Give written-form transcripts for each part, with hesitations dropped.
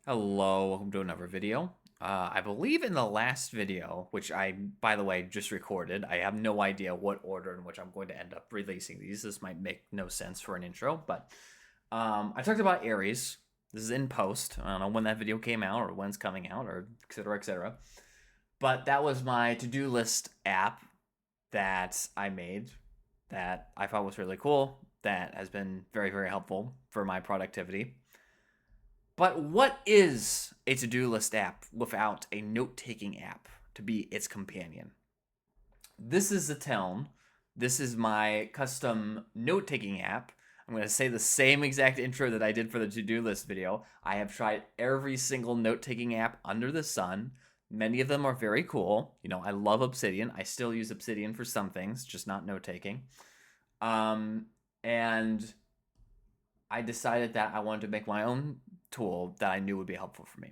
Hello, welcome to another video. I believe in the last video, which I, by the way, just recorded, I have no idea what order in which I'm going to end up releasing these. This might make no sense for an intro, but I talked about Aries. This is in post. I don't know when that video came out or when it's coming out or et cetera, et cetera. But that was my to-do list app that I made that I thought was really cool, that has been very, very helpful for my productivity. But what is a to do list app without a note taking app to be its companion? This is the Teln. This is my custom note taking app. I'm going to say the same exact intro that I did for the to do list video. I have tried every single note taking app under the sun. Many of them are very cool. You know, I love Obsidian. I still use Obsidian for some things, just not note taking. And I decided that I wanted to make my own tool that I knew would be helpful for me.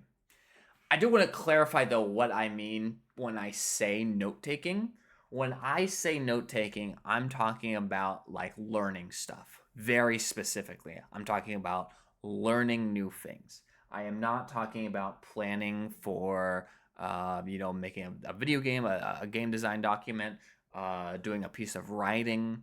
I do want to clarify though what I mean when I say note taking. When I say note taking, I'm talking about like learning stuff very specifically. I'm talking about learning new things. I am not talking about planning for, making a video game, a game design document, doing a piece of writing,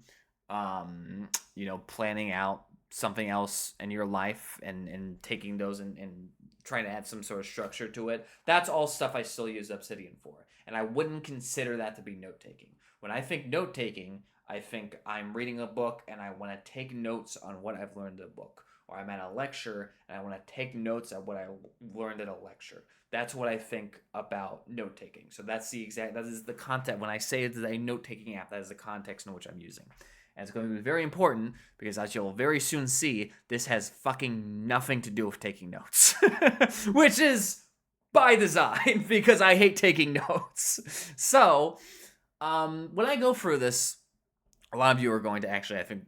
planning out something else in your life and taking those and trying to add some sort of structure to it. That's all stuff I still use Obsidian for. And I wouldn't consider that to be note taking. When I think note taking, I think I'm reading a book and I want to take notes on what I've learned in the book. Or I'm at a lecture and I want to take notes on what I learned at a lecture. That's what I think about note taking. So that is the content. When I say it's a note taking app, that is the context in which I'm using. And it's going to be very important because, as you'll very soon see, this has fucking nothing to do with taking notes. Which is by design because I hate taking notes. So, when I go through this, a lot of you are going to actually, I think,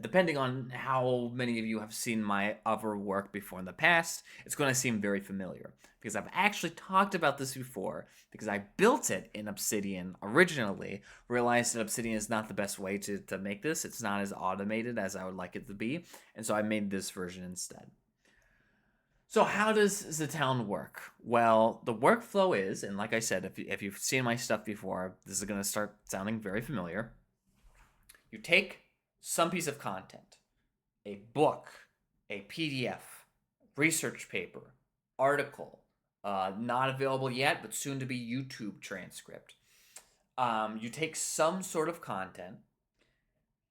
depending on how many of you have seen my other work before in the past, it's going to seem very familiar because I've actually talked about this before because I built it in Obsidian originally, realized that Obsidian is not the best way to make this. It's not as automated as I would like it to be, and so I made this version instead. So how does Zatown work? Well, the workflow is, and like I said, if you've seen my stuff before, this is going to start sounding very familiar. You take some piece of content, a book, a PDF, research paper, article, not available yet, but soon to be YouTube transcript. You take some sort of content,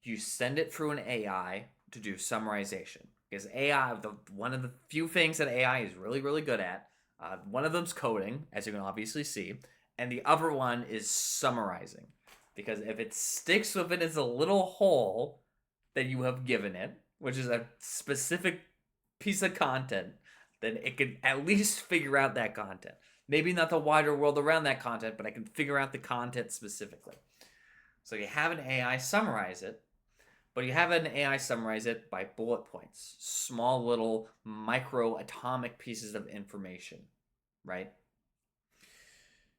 you send it through an AI to do summarization. Because AI, one of the few things that AI is really, really good at, one of them's coding, as you can obviously see, and the other one is summarizing. Because if it sticks within its a little hole that you have given it, which is a specific piece of content, then it can at least figure out that content. Maybe not the wider world around that content, but I can figure out the content specifically. So you have an AI summarize it, but you have an AI summarize it by bullet points, small little micro atomic pieces of information, right?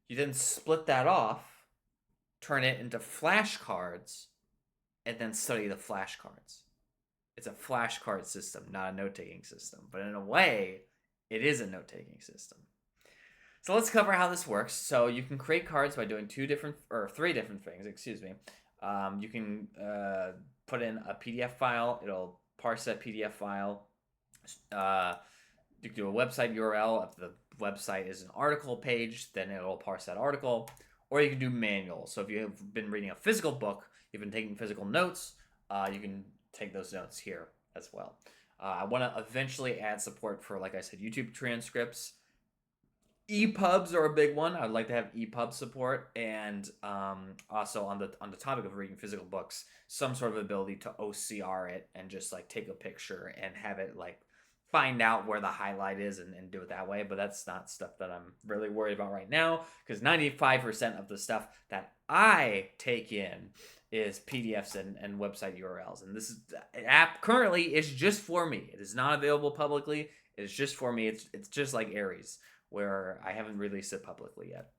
You then split that off, turn it into flashcards, and then study the flashcards. It's a flashcard system, not a note taking system. But in a way, it is a note taking system. So let's cover how this works. So you can create cards by doing three different things. Excuse me. You can put in a PDF file. It'll parse that PDF file. You can do a website URL. If the website is an article page, then it'll parse that article. Or you can do manual. So if you've been reading a physical book, you've been taking physical notes, you can take those notes here as well. I want to eventually add support for, like I said, YouTube transcripts. EPUBs are a big one. I'd like to have EPUB support, and also on the topic of reading physical books, some sort of ability to OCR it and just like take a picture and have it like find out where the highlight is and do it that way. But that's not stuff that I'm really worried about right now because 95% of the stuff that I take in is PDFs and website URLs. And this app currently is just for me. It is not available publicly. It is just for me. It's just like Aries, where I haven't released it publicly yet.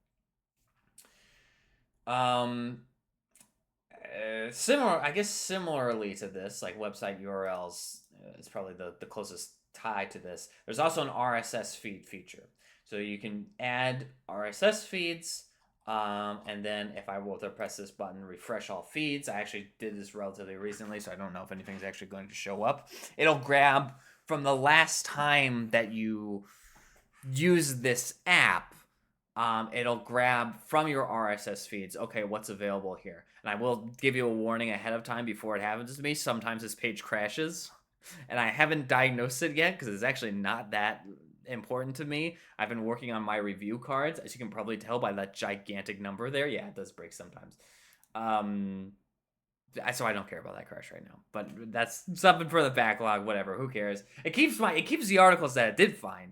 Similarly to this, like website URLs is probably the closest tie to this. There's also an RSS feed feature. So you can add RSS feeds. And then if I were to press this button, refresh all feeds, I actually did this relatively recently, so I don't know if anything's actually going to show up. It'll grab from the last time that you use this app. It'll grab from your RSS feeds, okay, what's available here. And I will give you a warning ahead of time before it happens to me. Sometimes this page crashes, and I haven't diagnosed it yet because it's actually not that important to me. I've been working on my review cards, as you can probably tell by that gigantic number there. Yeah, it does break sometimes. So I don't care about that crash right now. But that's something for the backlog. Whatever. Who cares? It keeps the articles that it did find.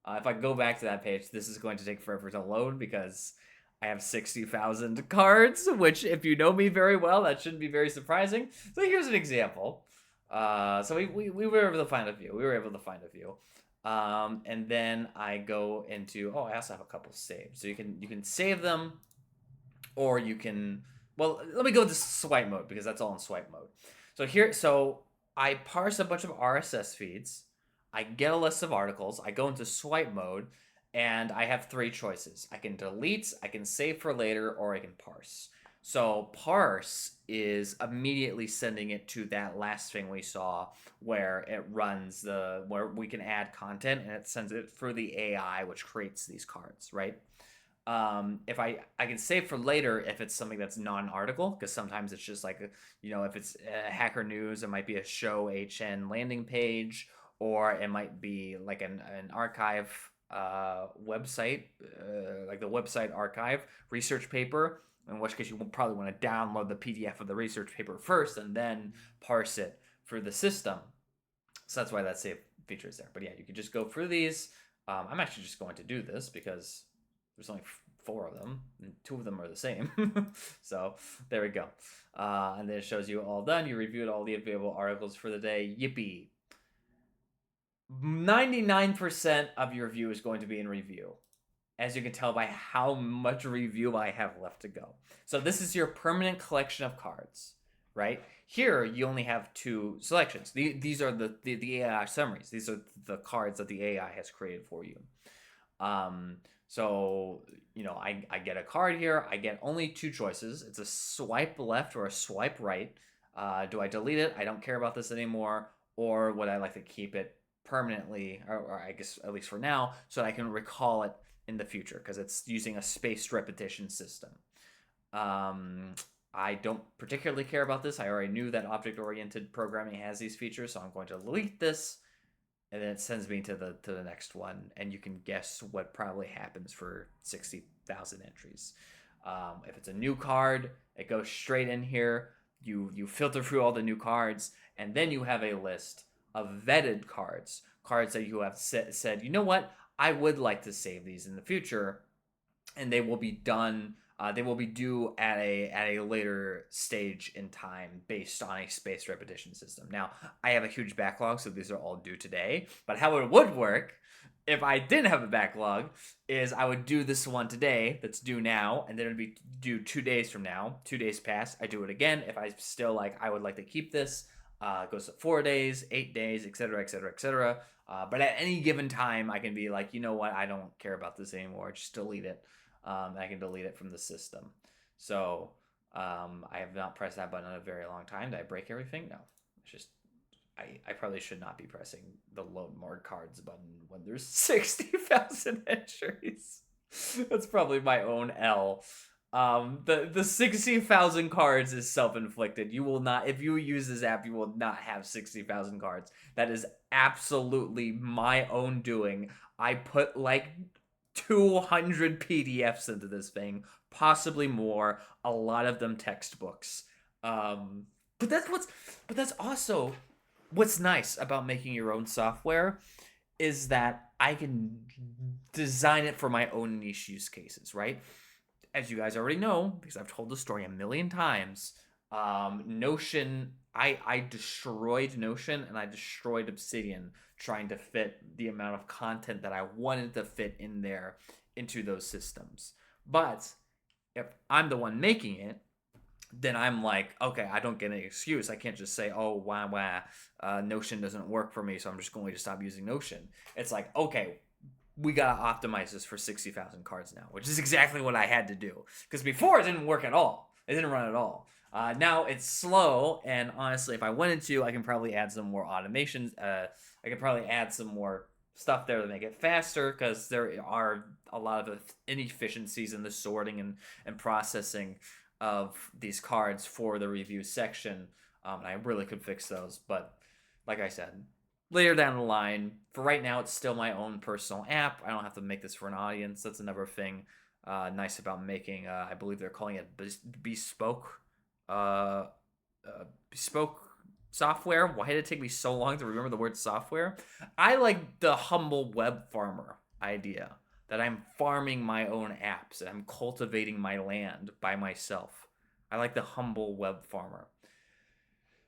If I go back to that page, this is going to take forever to load because I have 60,000 cards, which, if you know me very well, that shouldn't be very surprising. So here's an example. So we were able to find a few. And then I go into, I also have a couple saved. So you can save them, or you can, well, let me go into swipe mode because that's all in swipe mode. So I parse a bunch of RSS feeds. I get a list of articles. I go into swipe mode, and I have three choices. I can delete, I can save for later, or I can parse. So parse is immediately sending it to that last thing we saw where it runs where we can add content, and it sends it through the AI, which creates these cards, right? If I can save for later if it's something that's non-article, because sometimes it's just like, if it's hacker news, it might be a show HN landing page, or it might be like an archive website, like the website archive research paper, in which case you will probably want to download the PDF of the research paper first and then parse it for the system. So that's why that save feature is there. But yeah, you can just go through these. I'm actually just going to do this because there's only 4 of them, and 2 of them are the same. So there we go. And then it shows you all done. You reviewed all the available articles for the day. Yippee. 99% of your view is going to be in review, as you can tell by how much review I have left to go. So this is your permanent collection of cards, right? Here, you only have 2 selections. These are the AI summaries. These are the cards that the AI has created for you. So, I get a card here. I get only 2 choices. It's a swipe left or a swipe right. Do I delete it? I don't care about this anymore. Or would I like to keep it permanently, or I guess at least for now, so that I can recall it in the future, because it's using a spaced repetition system. I don't particularly care about this. I already knew that object-oriented programming has these features, so I'm going to delete this, and then it sends me to the next one, and you can guess what probably happens for 60,000 entries. If it's a new card, it goes straight in here. You filter through all the new cards, and then you have a list of vetted cards that you have said, you know what, I would like to save these in the future, and they will be done. They will be due at a later stage in time based on a spaced repetition system. Now, I have a huge backlog, so these are all due today. But how it would work if I didn't have a backlog is I would do this one today that's due now, and then it'd be due 2 days from now. 2 days pass, I do it again. If I still I would like to keep this, it goes to 4 days, 8 days, etc., etc., etc. But at any given time, I can be like, you know what, I don't care about this anymore. Just delete it. I can delete it from the system. So I have not pressed that button in a very long time. Did I break everything? No. It's just I probably should not be pressing the load more cards button when there's 60,000 entries. That's probably my own L. The 60,000 cards is self-inflicted. You will not, if you use this app, you will not have 60,000 cards. That is absolutely my own doing. I put 200 PDFs into this thing, possibly more. A lot of them textbooks. But that's also what's nice about making your own software, is that I can design it for my own niche use cases, right? As you guys already know, because I've told the story a million times, Notion, I destroyed Notion and I destroyed Obsidian trying to fit the amount of content that I wanted to fit in there into those systems. But if I'm the one making it, then I'm like, okay, I don't get any excuse. I can't just say, oh, Notion doesn't work for me, so I'm just going to stop using Notion. It's like, okay, we gotta optimize this for 60,000 cards now, which is exactly what I had to do. Because before it didn't work at all. It didn't run at all. Now it's slow, and honestly, if I wanted to, I can probably add some more automations. I can probably add some more stuff there to make it faster, because there are a lot of inefficiencies in the sorting and processing of these cards for the review section. And I really could fix those, but like I said, later down the line. For right now, it's still my own personal app. I don't have to make this for an audience. That's another thing nice about making. I believe they're calling it bespoke, uh, bespoke software. Why did it take me so long to remember the word software? I like the humble web farmer idea that I'm farming my own apps and I'm cultivating my land by myself. I like the humble web farmer.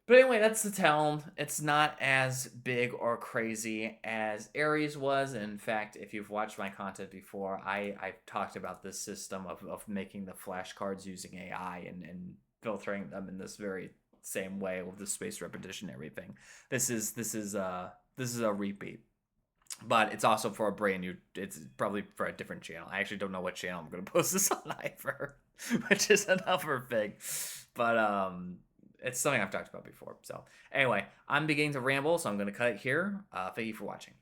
But anyway, that's the town. It's not as big or crazy as Ares was. In fact, if you've watched my content before, I've talked about this system of making the flashcards using AI and filtering them in this very same way with the spaced repetition and everything. This is a repeat. But it's also for a brand new. It's probably for a different channel. I actually don't know what channel I'm gonna post this on either, which is another thing. But it's something I've talked about before. So anyway, I'm beginning to ramble, so I'm gonna cut it here. Thank you for watching.